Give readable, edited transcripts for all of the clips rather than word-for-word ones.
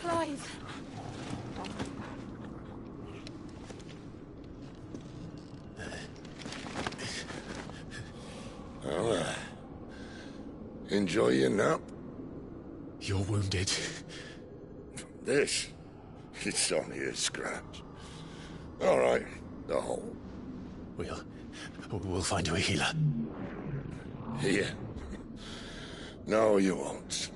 Clive. Well, enjoy your nap. You're wounded. This? It's only a scratch. All right, the hole. We'll find you a healer. Here? No, you won't.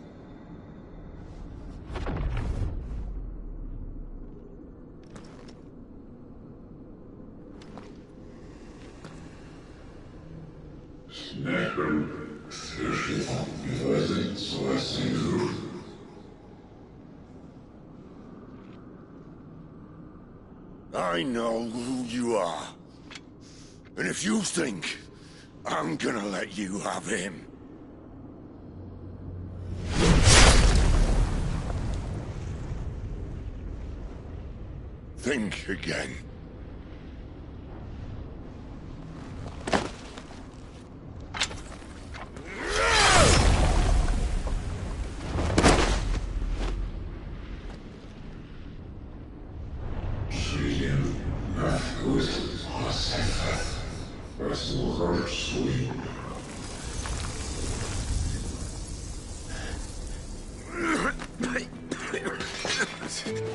I know who you are. And if you think I'm gonna let you have him... think again.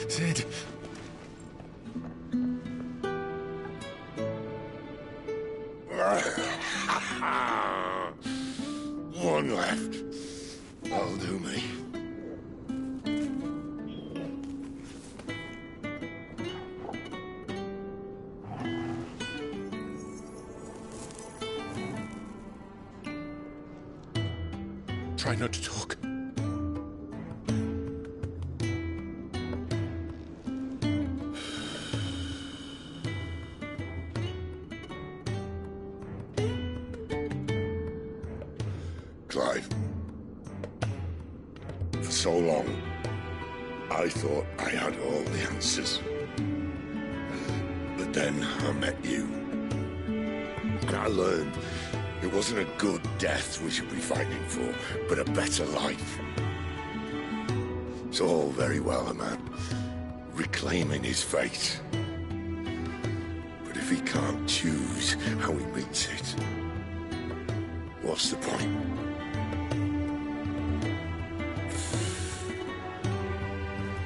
Sid. One left. That'll do me. Try not to talk. Clive. For so long, I thought I had all the answers. But then I met you. And I learned it wasn't a good death we should be fighting for, but a better life. It's all very well, a man reclaiming his fate. But if he can't choose how he meets it, what's the point?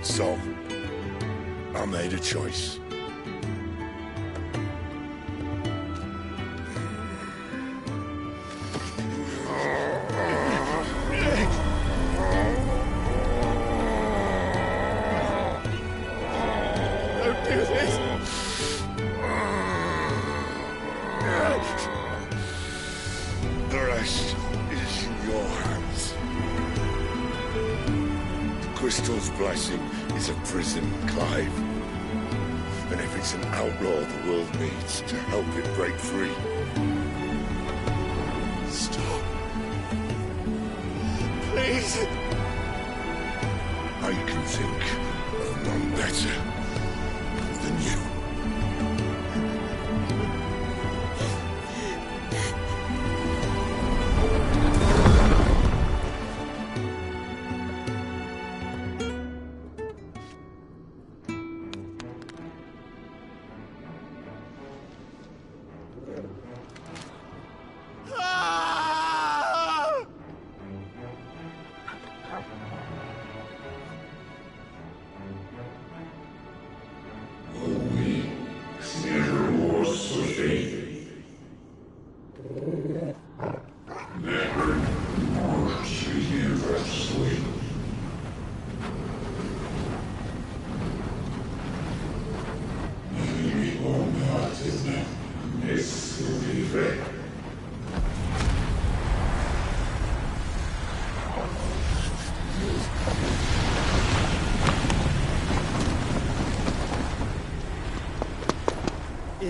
So, I made a choice. Don't do this! The rest is in your hands. The crystal's blessing is a prison, Clive. And if it's an outlaw the world needs to help it break free. Stop. Please. I can think of none better than you.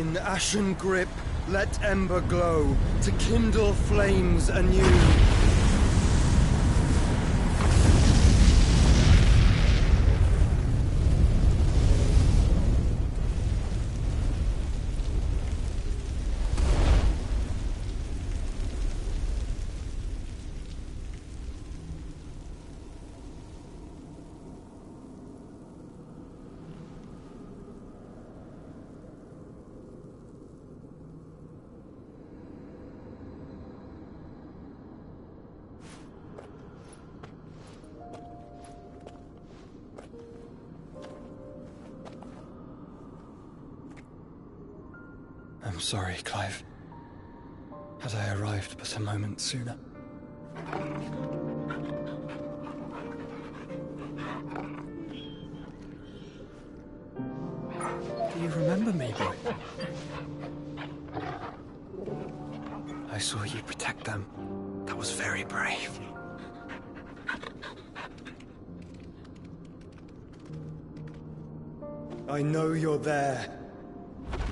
Stone, ashen grip, let ember glow, to kindle flames anew. I'm sorry, Clive. Had I arrived but a moment sooner. Do you remember me, boy? I saw you protect them. That was very brave. I know you're there,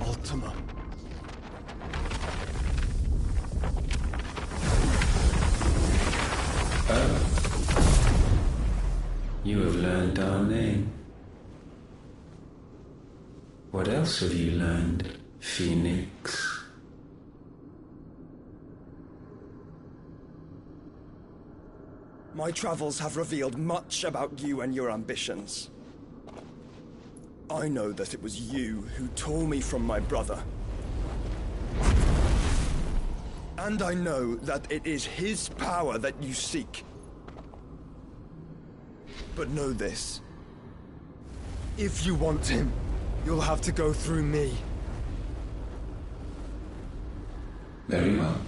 Ultima. You have learned our name. What else have you learned, Phoenix? My travels have revealed much about you and your ambitions. I know that it was you who tore me from my brother. And I know that it is his power that you seek. But know this. If you want him, you'll have to go through me. Very well.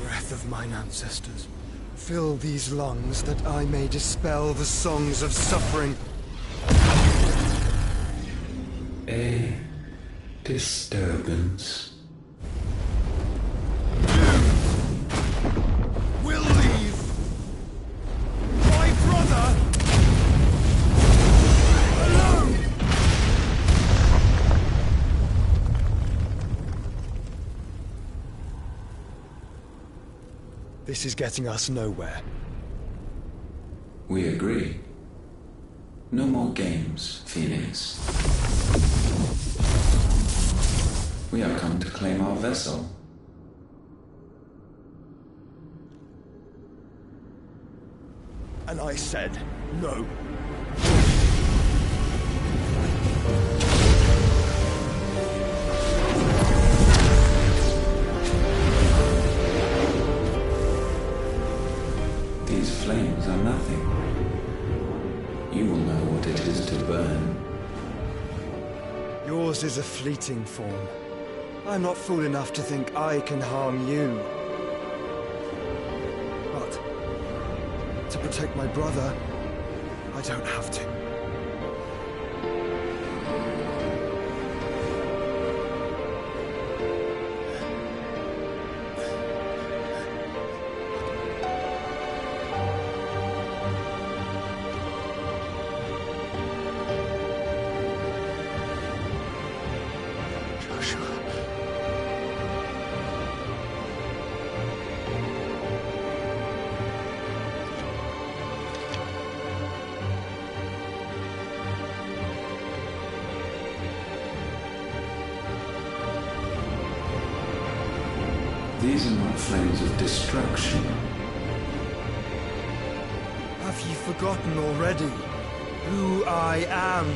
Breath of mine ancestors, fill these lungs that I may dispel the songs of suffering. A disturbance. We'll leave. My brother alone. This is getting us nowhere. We agree. No more games, Phoenix. We have come to claim our vessel. And I said no. These flames are nothing. You will know what it is to burn. Yours is a fleeting form. I'm not fool enough to think I can harm you. But to protect my brother, I don't have to. These are not flames of destruction. Have you forgotten already who I am?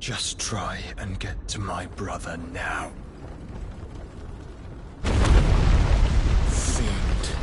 Just try and get to my brother now. Fiend.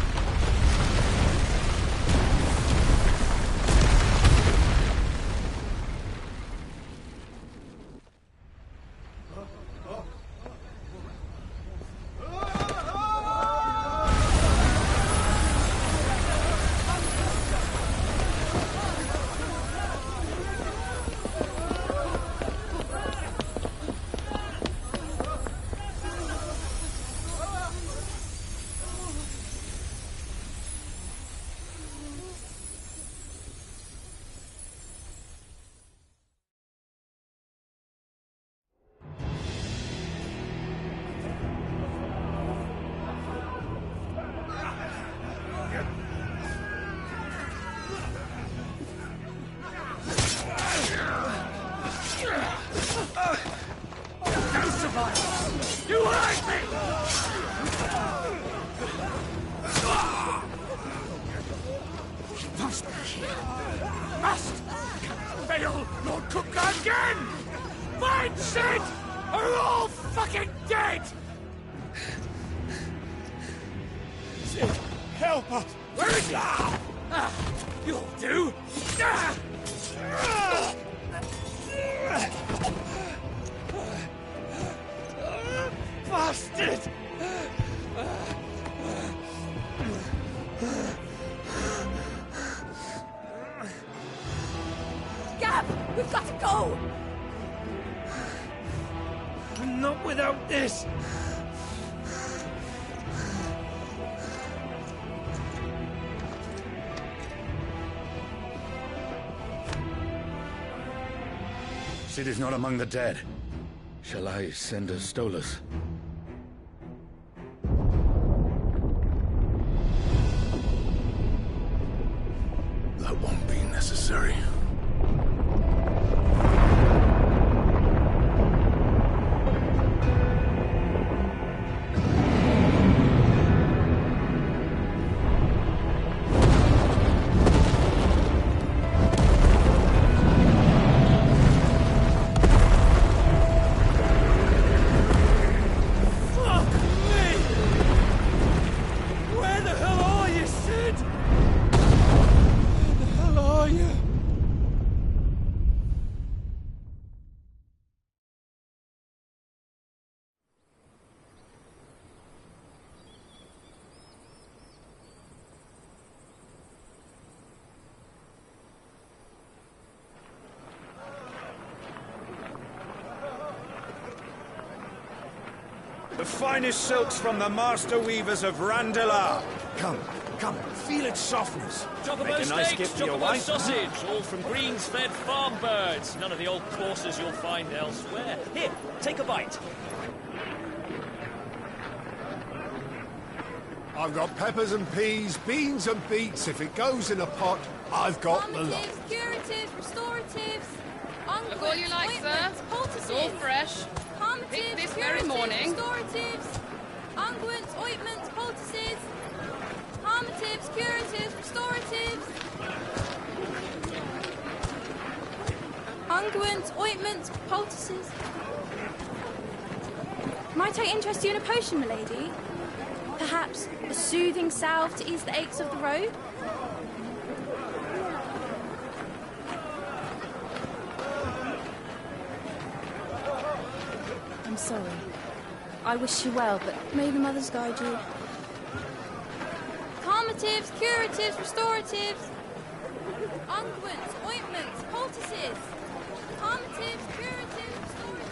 must! Fail Lord Cookler again! Find Sid! Or we're all fucking dead! Sid, help us! Where is he? You'll do! Bastard! Gab, we've got to go! Not without this! Sid is not among the dead. Shall I send a Stolas? That won't be necessary. The finest silks from the master weavers of Randalar. Come, come, feel its softness. Chocobo Make a nice steaks, gift for your chocobo wife. sausage, all from greens-fed farm birds. None of the old courses you'll find elsewhere. Here, take a bite. I've got peppers and peas, beans and beets. If it goes in a pot, I've got the lot. Calmatives, curatives, restoratives, Look all you like, sir. It's all fresh. Picked this very morning. Restoratives, unguents, ointments, poultices, calmatives, curatives, restoratives, unguents, ointments, poultices. Might I interest you in a potion, milady? Perhaps a soothing salve to ease the aches of the road? I'm sorry. I wish you well, but may the mothers guide you. Calmatives, curatives, restoratives, unguents, ointments, poultices. Calmatives, curatives, restoratives.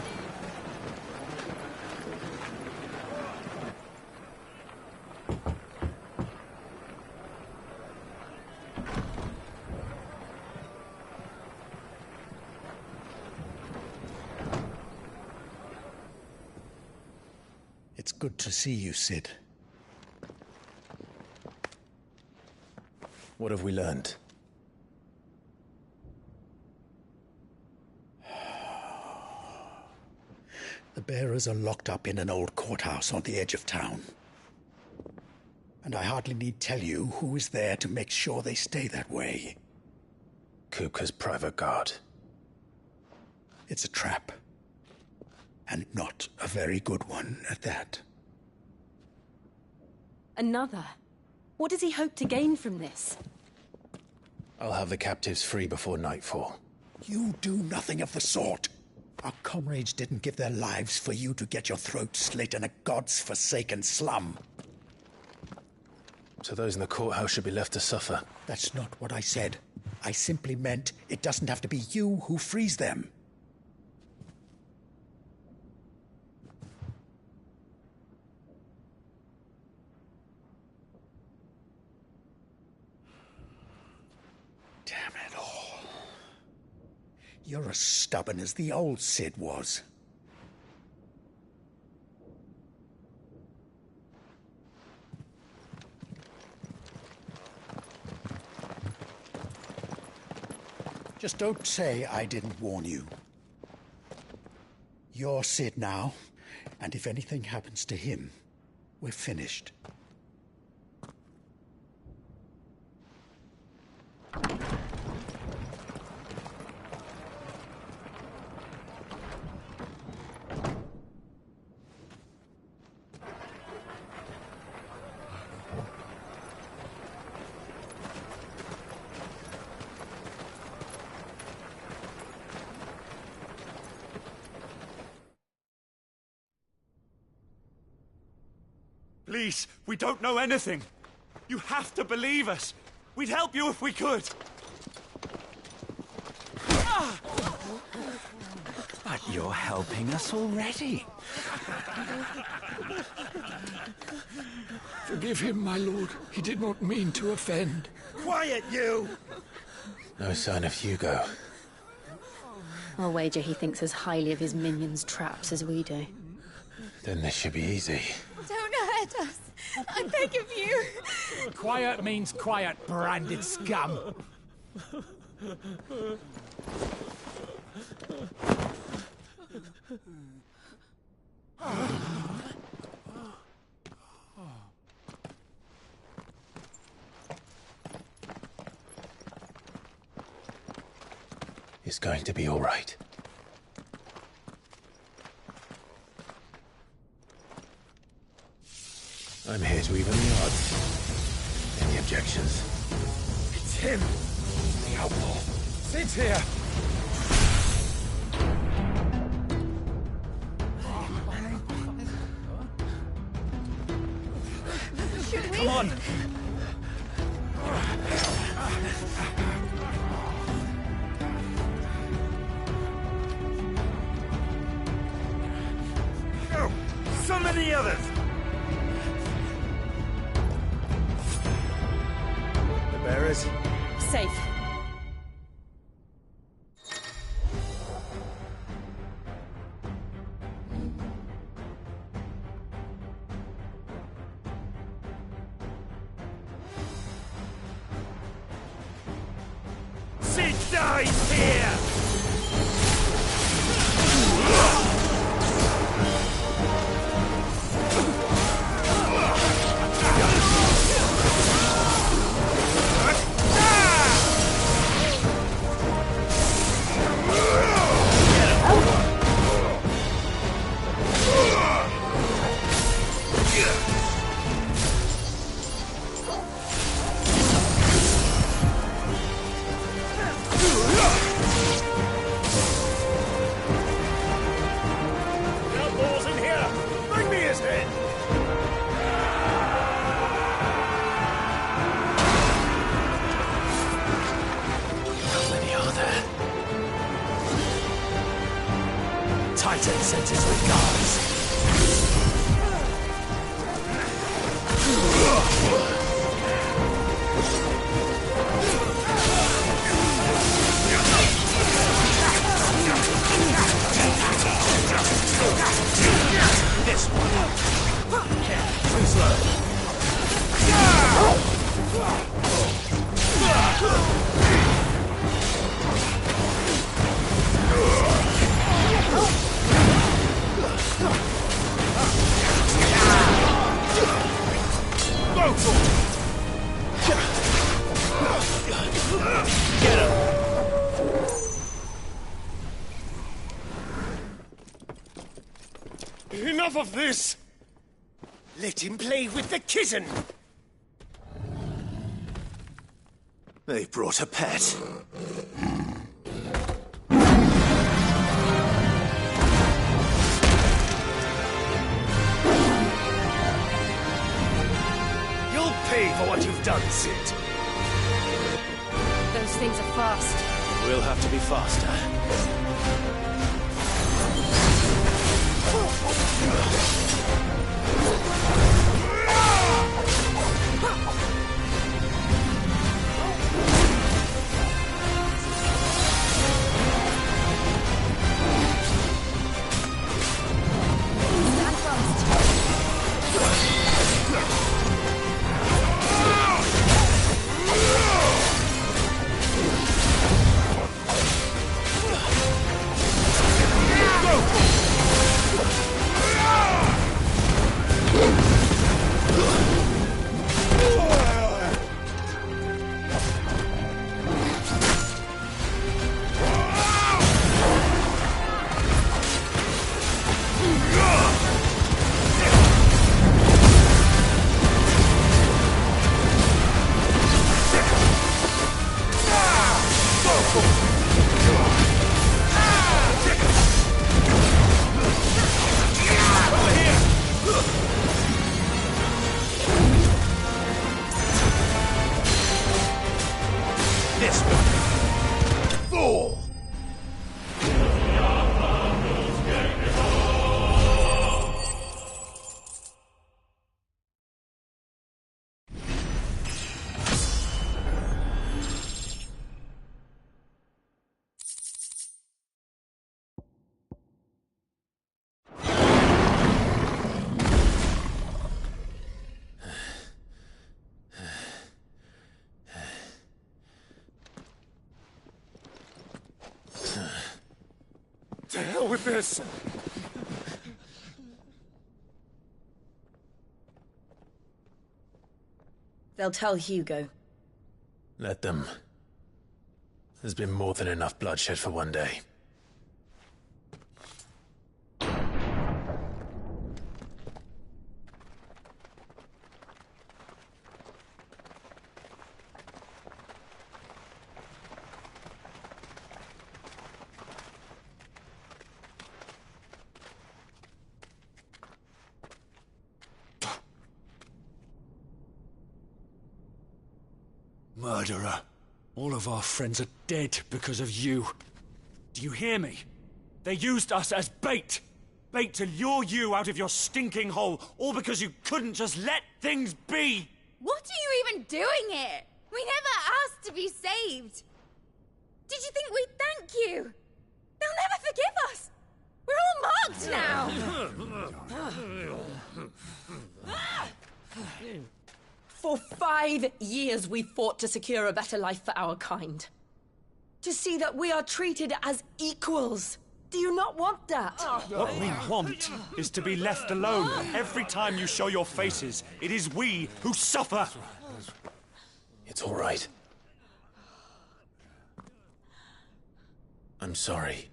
It's good to see you, Sid. What have we learned? The bearers are locked up in an old courthouse on the edge of town. And I hardly need tell you who is there to make sure they stay that way. Kupka's private guard. It's a trap. And not a very good one at that. Another? What does he hope to gain from this? I'll have the captives free before nightfall. You do nothing of the sort. Our comrades didn't give their lives for you to get your throat slit in a god's-forsaken slum. So those in the courthouse should be left to suffer? That's not what I said. I simply meant it doesn't have to be you who frees them. Damn it all. You're as stubborn as the old Sid was. Just don't say I didn't warn you. You're Sid now, and if anything happens to him, we're finished. Please, we don't know anything. You have to believe us. We'd help you if we could. But you're helping us already. Forgive him, my lord. He did not mean to offend. Quiet, you! No sign of Hugo. I'll wager he thinks as highly of his minions' traps as we do. Then this should be easy. Don't hurt us. I beg of you. Quiet means quiet, branded scum. It's going to be all right. I'm here to even the odds. Any objections? It's him, the outlaw. Sit here. Should we? Come on. Oh, so many others. The bearers? Safe. Sid dies here! Outlaws in here! Bring me his head! How many are there? Titan sends his regards. This one. Too slow. Get him! Enough of this! Let him play with the kitten! They brought a pet. You'll pay for what you've done, Sid. Those things are fast. We'll have to be faster. Stand fast. like this! They'll tell Hugo. Let them. There's been more than enough bloodshed for one day. Murderer. All of our friends are dead because of you. Do you hear me? They used us as bait. Bait to lure you out of your stinking hole, all because you couldn't just let things be. What are you even doing here? We never asked to be saved. Did you think we'd thank you? They'll never forgive us. We're all marked now. For 5 years we fought to secure a better life for our kind. To see that we are treated as equals. Do you not want that? What we want is to be left alone. Every time you show your faces, it is we who suffer. It's all right. I'm sorry.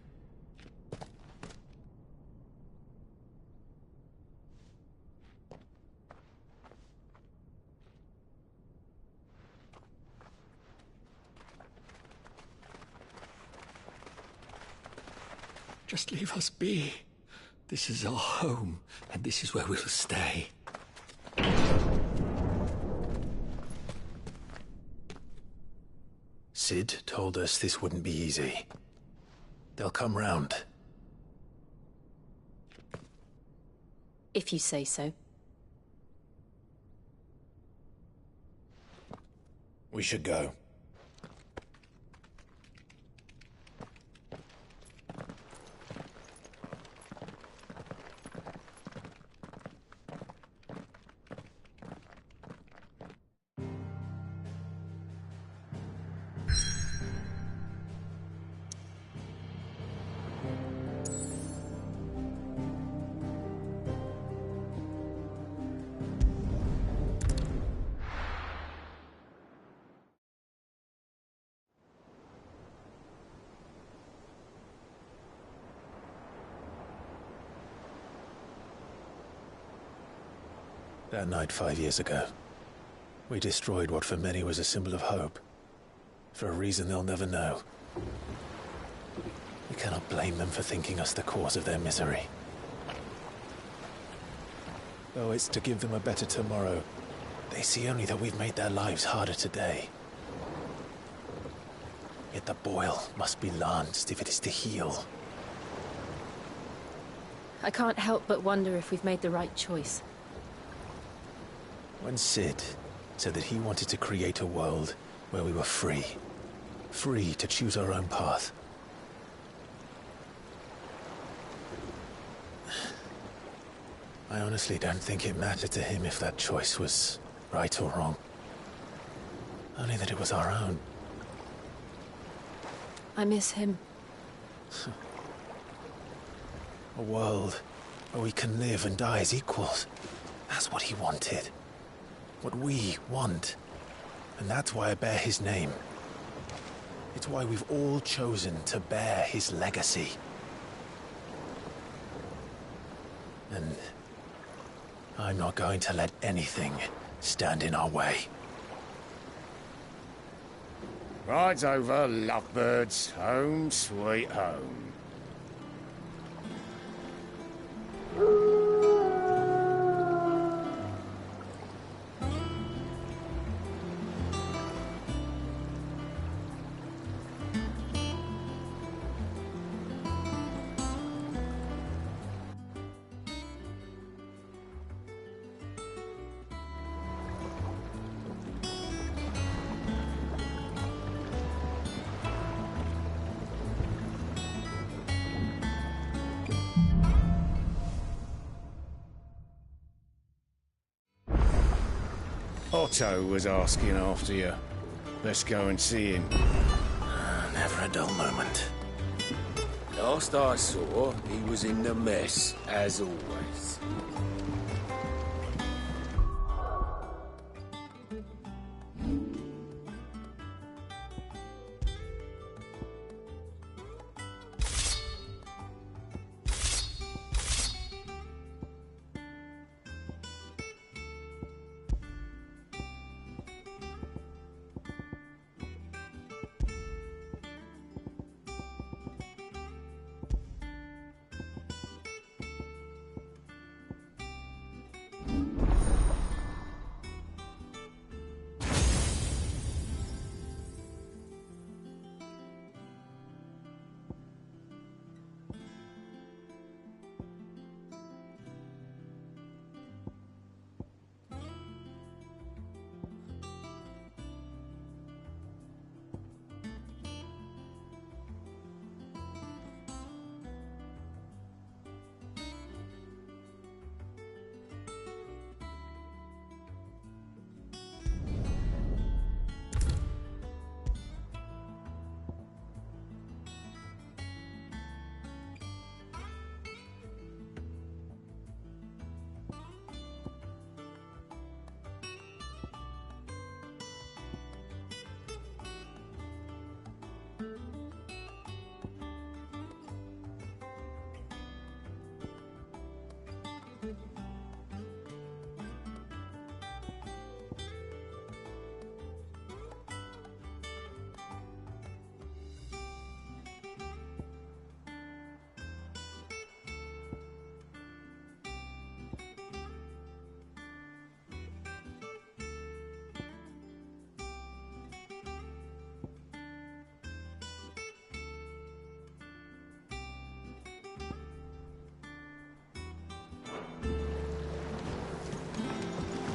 Just leave us be. This is our home, and this is where we'll stay. Sid told us this wouldn't be easy. They'll come round. If you say so. We should go. That night 5 years ago, we destroyed what for many was a symbol of hope. For a reason they'll never know. We cannot blame them for thinking us the cause of their misery. Though it's to give them a better tomorrow, they see only that we've made their lives harder today. Yet the boil must be lanced if it is to heal. I can't help but wonder if we've made the right choice. When Sid said that he wanted to create a world where we were free. Free to choose our own path. I honestly don't think it mattered to him if that choice was right or wrong. Only that it was our own. I miss him. A world where we can live and die as equals. That's what he wanted. What we want. And that's why I bear his name. It's why we've all chosen to bear his legacy. And I'm not going to let anything stand in our way. Rides over, lovebirds. Home, sweet home. Otto was asking after you. Let's go and see him. Never a dull moment. Last I saw, he was in the mess, as always.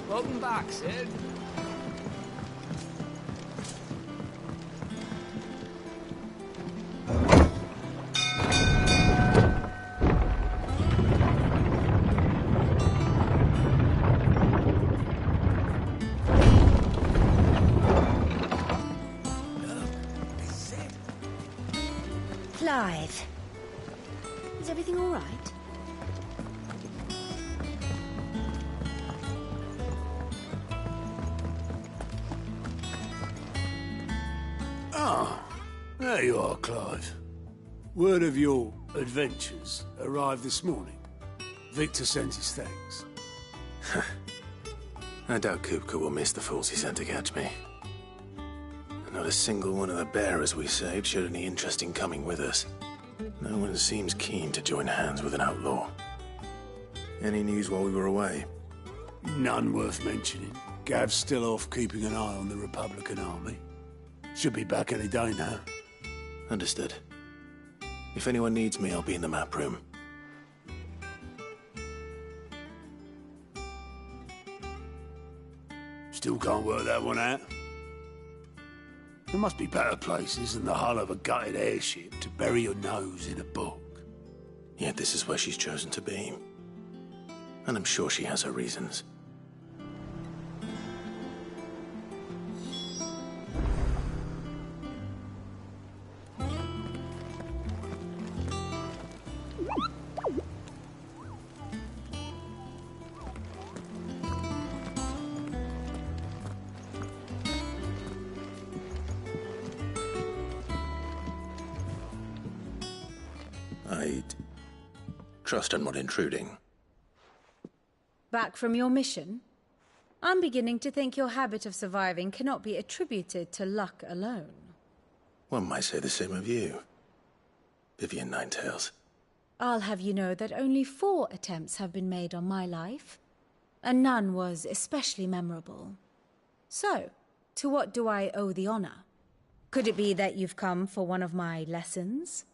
Welcome back, Sid. Clive. Is everything all right? There you are, Clive. Word of your adventures arrived this morning. Victor sends his thanks. I doubt Kupka will miss the fools he sent to catch me. Not a single one of the bearers we saved showed any interest in coming with us. No one seems keen to join hands with an outlaw. Any news while we were away? None worth mentioning. Gav's still off keeping an eye on the Republican army. Should be back any day now. Understood. If anyone needs me, I'll be in the map room. Still can't work that one out. There must be better places than the hull of a gutted airship to bury your nose in a book. Yet this is where she's chosen to be. And I'm sure she has her reasons. I'd trust I'm not intruding. Back from your mission? I'm beginning to think your habit of surviving cannot be attributed to luck alone. One might say the same of you, Vivian Ninetails. I'll have you know that only 4 attempts have been made on my life, and none was especially memorable. So, to what do I owe the honor? Could it be that you've come for one of my lessons?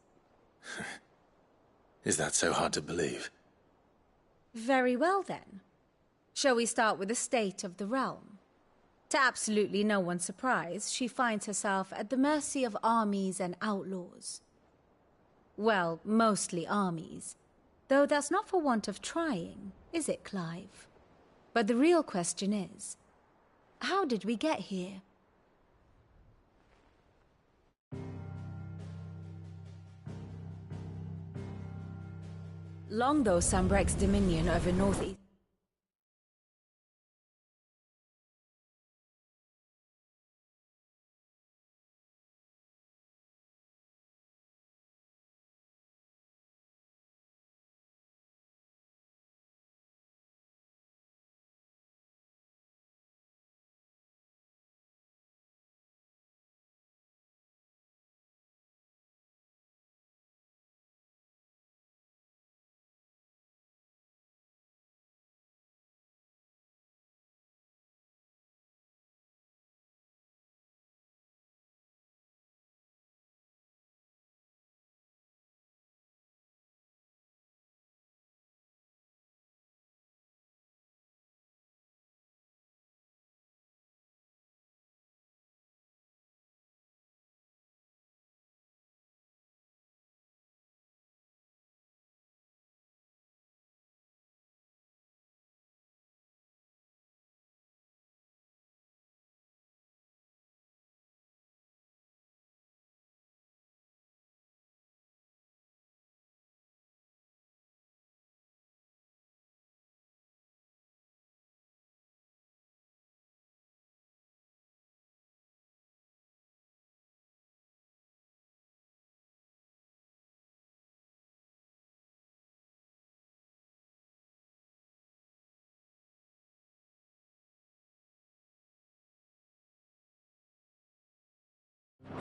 Is that so hard to believe? Very well, then. Shall we start with the state of the realm? To absolutely no one's surprise, she finds herself at the mercy of armies and outlaws. Well, mostly armies. Though that's not for want of trying, is it, Clive? But the real question is, how did we get here? Long though Sambrek's dominion over northeast...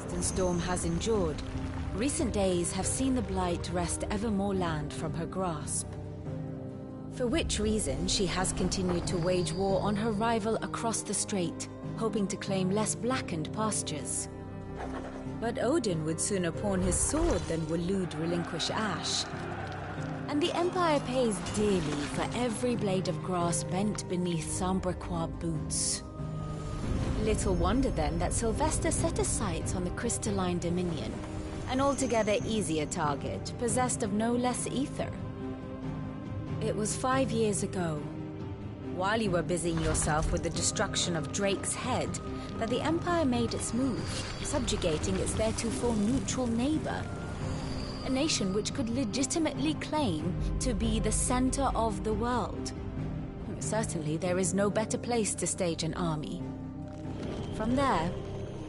The storm has endured. Recent days have seen the Blight wrest ever more land from her grasp. For which reason, she has continued to wage war on her rival across the strait, hoping to claim less blackened pastures. But Odin would sooner pawn his sword than Waloed relinquish Ash. And the Empire pays dearly for every blade of grass bent beneath ㅍㅍ boots. Little wonder then that Sylvester set his sights on the crystalline dominion, an altogether easier target, possessed of no less ether. It was 5 years ago, while you were busying yourself with the destruction of Drake's head, that the Empire made its move, subjugating its theretofore neutral neighbor. A nation which could legitimately claim to be the center of the world. Certainly, there is no better place to stage an army. From there,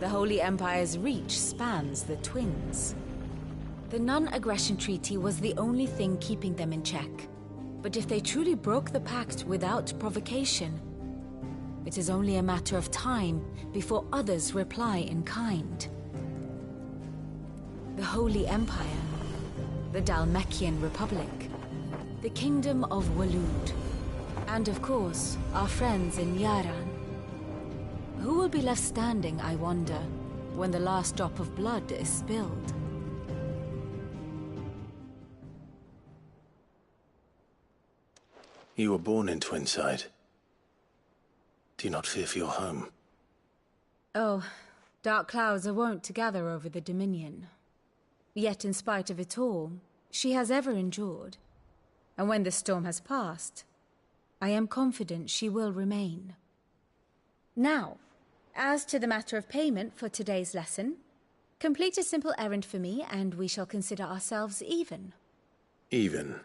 the Holy Empire's reach spans the Twins. The non-aggression treaty was the only thing keeping them in check. But if they truly broke the pact without provocation, it is only a matter of time before others reply in kind. The Holy Empire, the Dhalmekian Republic, the Kingdom of Waloed, and of course, our friends in Yaran. Who will be left standing, I wonder, when the last drop of blood is spilled? You were born in Twinside. Do you not fear for your home? Oh, dark clouds are wont to gather over the Dominion. Yet in spite of it all, she has ever endured. And when the storm has passed, I am confident she will remain. Now, as to the matter of payment for today's lesson, complete a simple errand for me and we shall consider ourselves even. Even?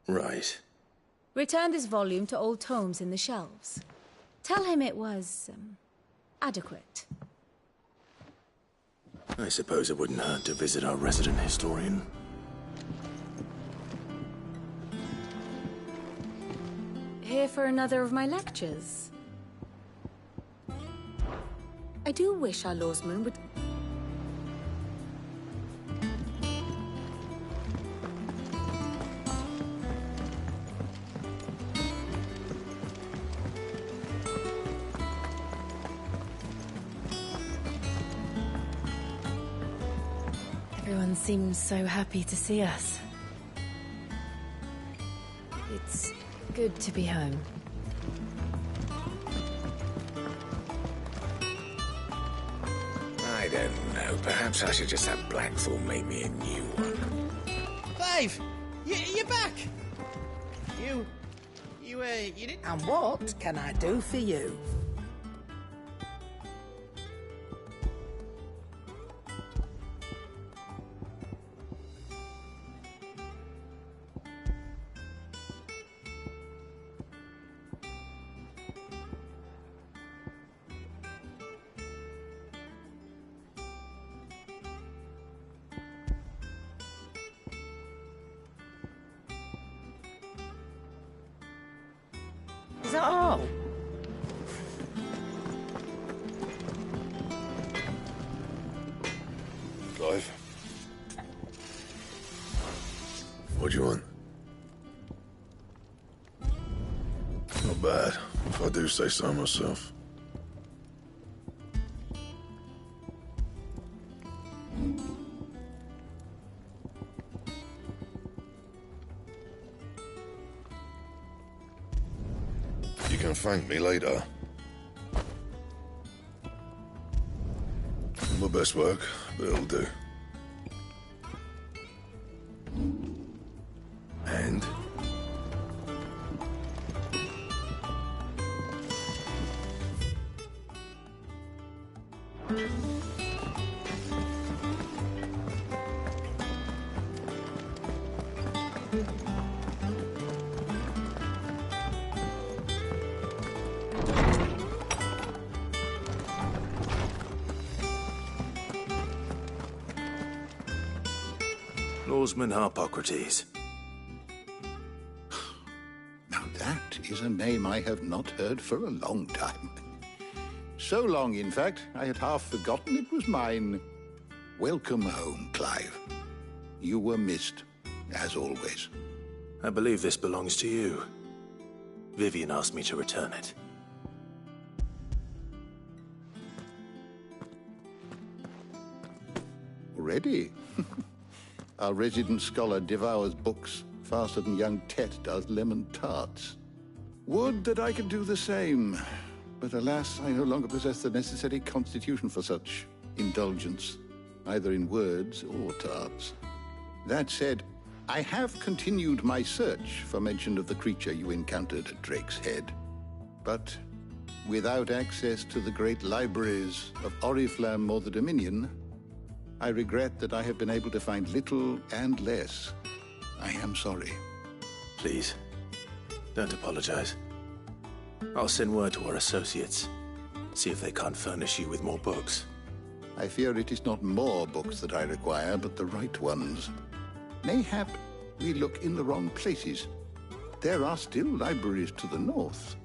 Right. Return this volume to old tomes in the shelves. Tell him it was, adequate. I suppose it wouldn't hurt to visit our resident historian. Here for another of my lectures? I do wish our lawsman would... Everyone seems so happy to see us. It's good to be home. I don't know. Perhaps I should just have Blackthorn make me a new one. Clive! You're back! You didn't... And what can I do for you? Is that all? Clive? What do you want? Not bad, if I do say so myself. You can thank me later. My best work, but it'll do. And? Lawsman Harpocrates. Now that is a name I have not heard for a long time. So long, in fact, I had half forgotten it was mine. Welcome home, Clive. You were missed, as always. I believe this belongs to you. Vivian asked me to return it. Already? Our resident scholar devours books faster than young Tet does lemon tarts. Would that I could do the same. But alas, I no longer possess the necessary constitution for such indulgence, either in words or tarts. That said, I have continued my search for mention of the creature you encountered at Drake's Head. But without access to the great libraries of Oriflamme or the Dominion, I regret that I have been able to find little and less. I am sorry. Please, don't apologize. I'll send word to our associates. See if they can't furnish you with more books. I fear it is not more books that I require, but the right ones. Mayhap we look in the wrong places. There are still libraries to the north.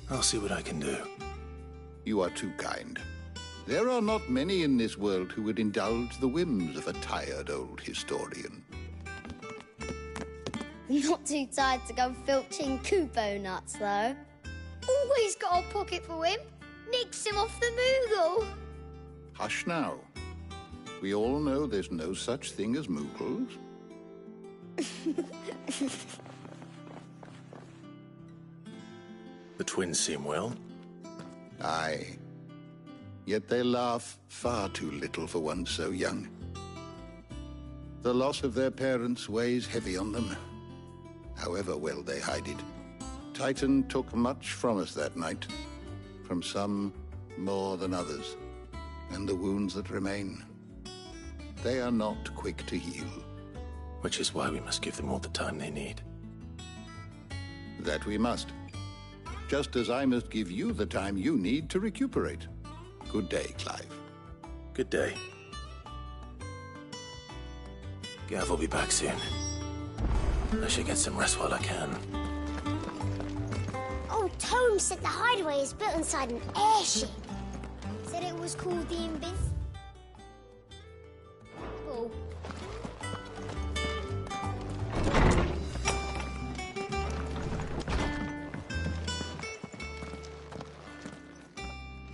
I'll see what I can do. You are too kind. There are not many in this world who would indulge the whims of a tired old historian. Not too tired to go filching Kupo nuts, though. Always got a pocket for him. Nicks him off the Moogle. Hush now. We all know there's no such thing as Moogles. The twins seem well. Aye. Yet they laugh far too little for one so young. The loss of their parents weighs heavy on them, however well they hide it. Titan took much from us that night, from some more than others, and the wounds that remain, they are not quick to heal. Which is why we must give them all the time they need. That we must. Just as I must give you the time you need to recuperate. Good day, Clive. Good day. Gav will be back soon. I should get some rest while I can. Old Tome said the hideaway is built inside an airship. Said it was called the Invis... Oh.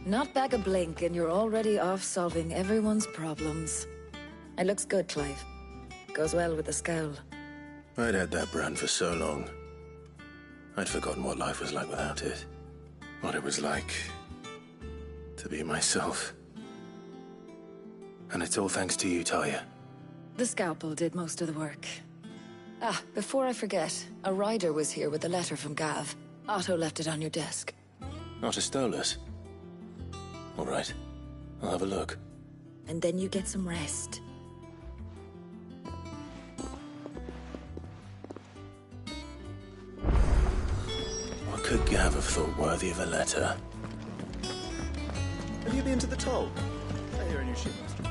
Not back a blink and you're already off solving everyone's problems. It looks good, Clive. Goes well with the scowl. I'd had that brand for so long. I'd forgotten what life was like without it. What it was like to be myself. And it's all thanks to you, Talia. The scalpel did most of the work. Ah, before I forget, a rider was here with a letter from Gav. Otto left it on your desk. Not a Stolas. All right, I'll have a look. And then you get some rest. What could Gav have thought worthy of a letter? Have you been to the toll? I hear a new shipmaster.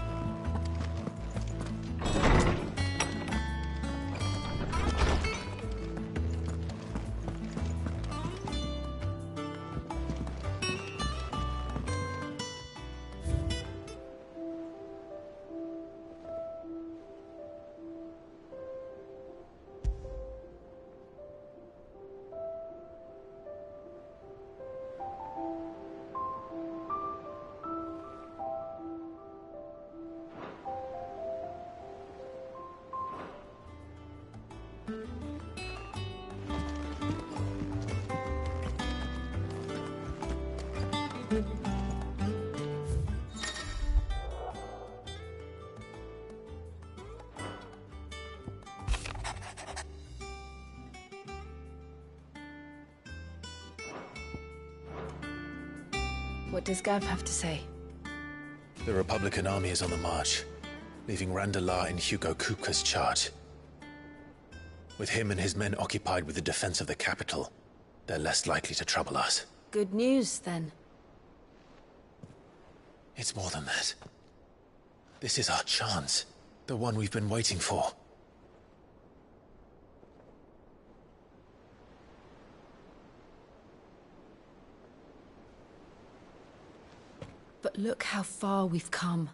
What does Gav have to say? The Republican army is on the march, leaving Randalar in Hugo Kupka's charge. With him and his men occupied with the defense of the capital, they're less likely to trouble us. Good news, then. It's more than that. This is our chance. The one we've been waiting for. But look how far we've come.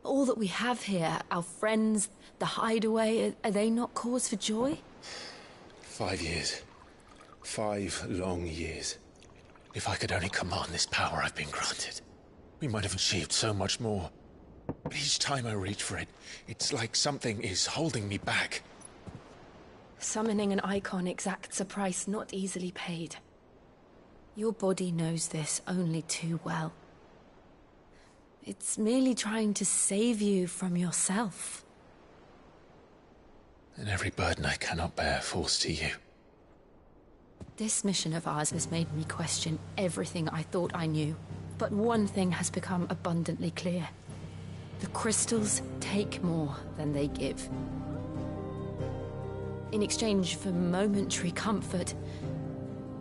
All that we have here, our friends, the hideaway, are they not cause for joy? 5 years. 5 long years. If I could only command this power I've been granted, we might have achieved so much more. But each time I reach for it, it's like something is holding me back. Summoning an icon exacts a price not easily paid. Your body knows this only too well. It's merely trying to save you from yourself. And every burden I cannot bear falls to you. This mission of ours has made me question everything I thought I knew. But one thing has become abundantly clear. The crystals take more than they give. In exchange for momentary comfort,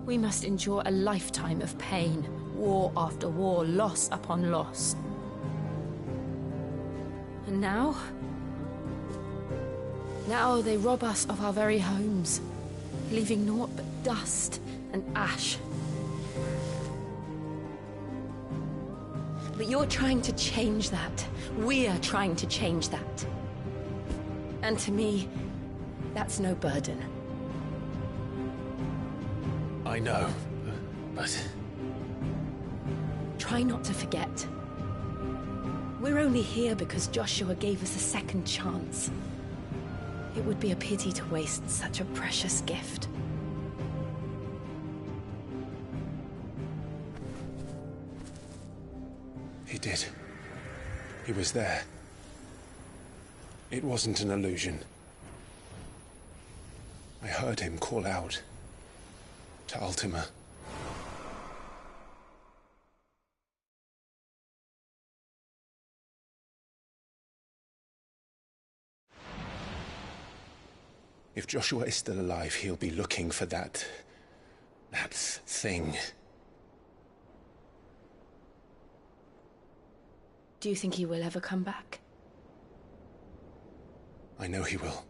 we must endure a lifetime of pain, war after war, loss upon loss. And now they rob us of our very homes, leaving naught but dust and ash. But you're trying to change that. We're trying to change that. And to me, that's no burden. I know, but... Try not to forget. We're only here because Joshua gave us a second chance. It would be a pity to waste such a precious gift. He did. He was there. It wasn't an illusion. I heard him call out to Ultima. If Joshua is still alive, he'll be looking for that thing. Do you think he will ever come back? I know he will.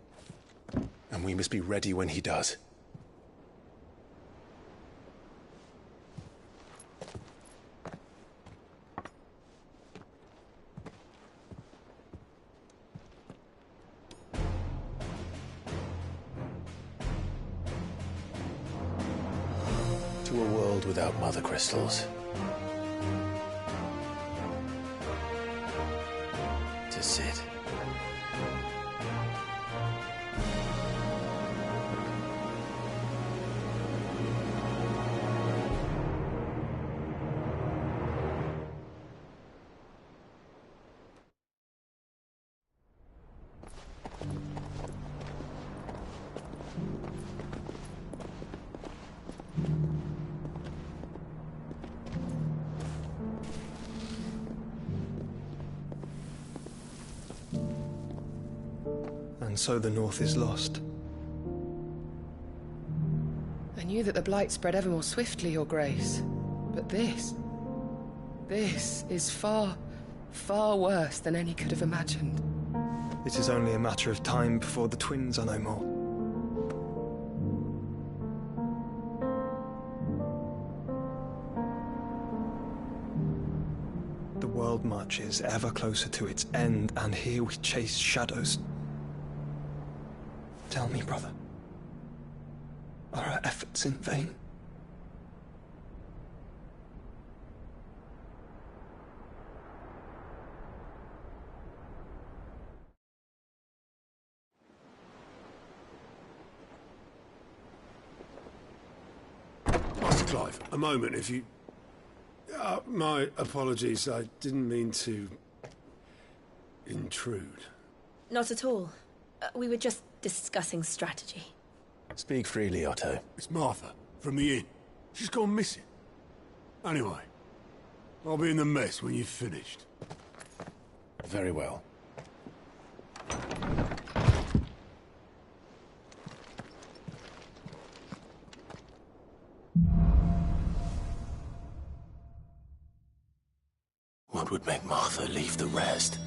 And we must be ready when he does. To a world without mother crystals. To Sid. And so the North is lost. I knew that the Blight spread ever more swiftly, Your Grace. But this is far, far worse than any could have imagined. It is only a matter of time before the twins are no more. The world marches ever closer to its end, and here we chase shadows. Tell me, brother, are our efforts in vain? Master Clive, a moment, if you... my apologies, I didn't mean to... intrude. Not at all. We were just discussing strategy. Speak freely, Otto. It's Martha, from the inn. She's gone missing. Anyway, I'll be in the mess when you've finished. Very well. What would make Martha leave the rest?